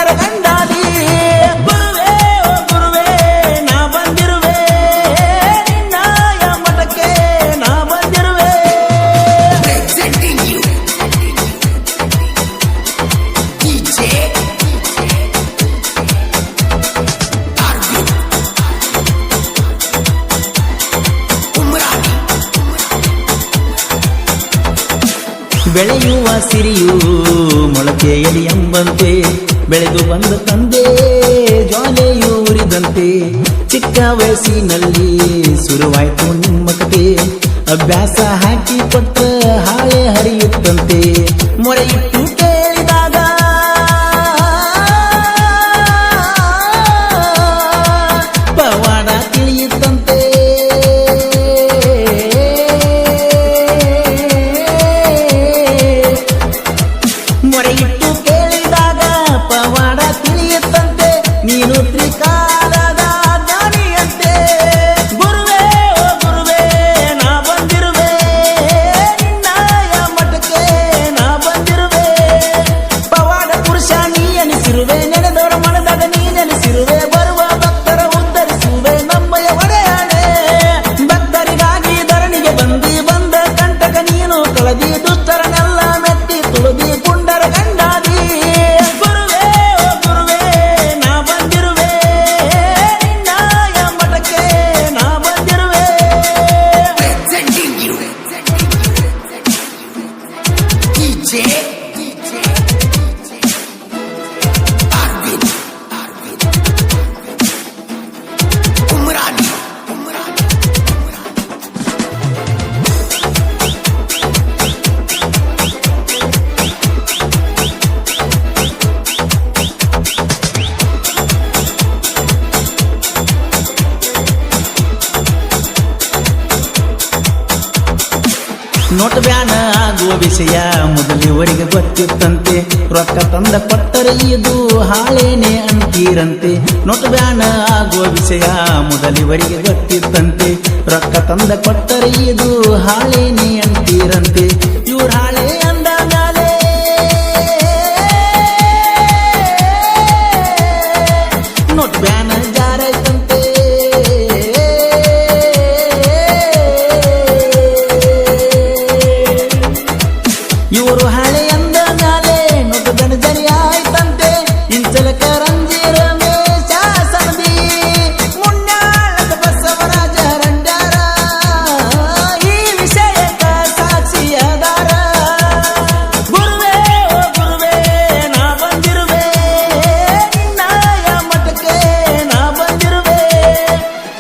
ಪುಂಡರ ಗಂಡಾದಿ. ಗುರುವೇ ಓ ಗುರುವೇ ನಾ ಬಂದಿರುವೆ, ನಿನ್ನಾಯ ಮಠಕ್ಕೆ ನಾ ಬಂದಿರುವೆ. ಬೆಳೆಯುವ ಸಿರಿಯು ಮೊಳಕೆಯಲಿ ಎಂಬಂತೆ ಬೆಳೆದು ಬಂದ ತಂದೆ ಜ್ವಾಲೆಯು ಉರಿದಂತೆ. ಚಿಕ್ಕ ವಯಸ್ಸಿನಲ್ಲಿ ಶುರುವಾಯ್ತು ನಿಮ್ಮ ಕತೆ, ಅಭ್ಯಾಸ ಹಾಕಿ ಕೊಟ್ಟ ಹಾಳೆ ಹರಿಯುತ್ತಂತೆ. ಮೊರೆಯಿಟ್ಟು ಕೇಳಿದಾಗ ಪವಾಡ ತಿಳಿಯುತ್ತಂತೆ. ಮೊರೆಯಿಟ್ಟು ಕೇಳಿದಾಗ ಪವಾಡ ತಿಳಿಯುತ್ತಂತೆ, ನೀನು ತ್ರಿಕಾಲದ ಜ್ಞಾನಿಯಂತೆ. ಗುರುವೇ ಓ ಗುರುವೇ ನಾ ಬಂದಿರುವೆ, ನಿನ್ನಾಯ ಮಠಕ್ಕೆ ನಾ ಬಂದಿರುವೆ. ಪವಾಡ ಪುರುಷ ನೀ ಎನಿಸಿರುವೆ, ನೆನೆದವರ ಮನದಾಗ ನೀ ನೆನೆಸಿರುವೆ. ಬರುವ ಭಕ್ತರ ಉದ್ಧರಿಸುವೆ ನಮ್ಮಯ ಒಡೆಯಾಣೆ. ಭಕ್ತರಿಗಾಗಿ ಧರಣಿಗೆ ಬಂದ ಕಂಟಕ ನೀನು ಕಳದಿ, ದುಷ್ಟರನ್ನೆಲ್ಲ ಮೆಟ್ಟಿ ತುಳದಿ ಪುಂಡರ ಗಂಡಾದಿ. ಗುರುವೇ ಓ ಗುರುವೇ ನಾ ಬಂದಿರುವೆ, ನಿನ್ನಾಯ ಮಠಕ್ಕೆ ನಾ ಬಂದಿರುವೆ. ನೋಟ್ ಬ್ಯಾನ ಆಗುವ ವಿಷಯ ಮೊದಲಿವರಿಗೆ ಗೊತ್ತಿತ್ತಂತೆ, ರೊಕ್ಕ ತಂದ ಕೊಟ್ಟರೆ ಇದು ಹಾಳೇನೆ ಅಂತೀರಂತೆ. ನೋಟ್ ಬ್ಯಾನ ಆಗುವ ವಿಷಯ ಮೊದಲಿವರಿಗೆ ಗೊತ್ತಿತ್ತಂತೆ, ರೊಕ್ಕ ತಂದ ಕೊಟ್ಟರೆ ಇದು ಹಾಳೇನೆ ಅಂತೀರಂತೆ. ಇವ್ರ ಹಾಳೆ ಅಂದ ಮ್ಯಾಲೆ ನೋಟ್ ಬ್ಯಾನ ಜಾರೈತಂತೆ. ಇವರು ಹಳೆ ಅಂದ ಮ್ಯಾಲೆ ನೋಟು ಗಣಜರಿ ಆಯ್ತಂತೆ. ಇಂಚಲಕ ರಂಜೀರ ಶಾಸನದಿ ಮುನ್ನಾಳದ ಬಸವರಾಜ ರಂಡಾರ ಈ ವಿಷಯಕ್ಕ ಸಾಕ್ಷಿಯಾದಾರ. ಗುರುವೇ ಓ ಗುರುವೇ ನಾ ಬಂದಿರುವೆ, ನಿನ್ನಾಯ ಮಠಕ್ಕೆ ನಾ ಬಂದಿರುವೆ.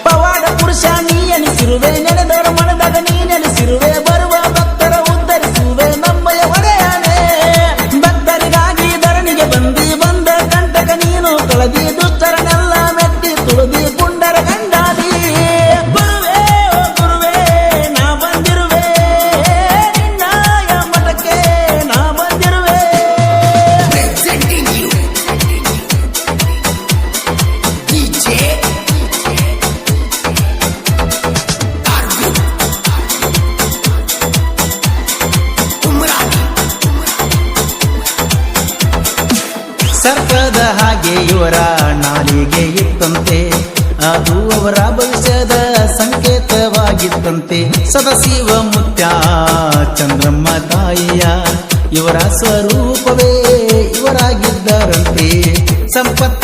ಪವಾಡ ಪುರುಷ ನೀ ಎನಿಸಿರುವೆ, ನೆನೆದವರ ಮನದಾಗ ನೀ ನೆನೆಸಿರುವೆ. ಬರುವ ಭಕ್ತರ ಉದ್ಧರಿಸುವೆ ನಮ್ಮಯ ಒಡೆಯಾಣೆ. ಭಕ್ತರಿಗಾಗಿ ಧರಣಿಗೆ ಬಂದ ಕಂಟಕ ನೀನು ಕಳದಿ, ದುಷ್ಟರನ್ನೆಲ್ಲ ಮೆಟ್ಟಿ ತುಳದಿ ಪುಂಡರ ಗಂಡಾದಿ. ಗುರುವೇ ಓ ಗುರುವೇ ನಾ ಬಂದಿರುವೆ, ನಿನ್ನಾಯ ಮಠಕ್ಕೆ ನಾ ಬಂದಿರುವೆ. ಸರ್ಪದ ಹಾಗೆ ಇವರ ನಾಲಿಗೆ ಇತ್ತಂತೆ, ಅದು ಅವರ ಭವಿಷ್ಯದ ಸಂಕೇತವಾಗಿತ್ತಂತೆ. ಸದಾಶಿವ ಮುತ್ಯ ಚಂದ್ರಮ್ಮ ತಾಯಿಯ ಇವರ ಸ್ವರೂಪವೇ ಇವರಾಗಿದ್ದರಂತೆ. ಸಂಪತ್ತ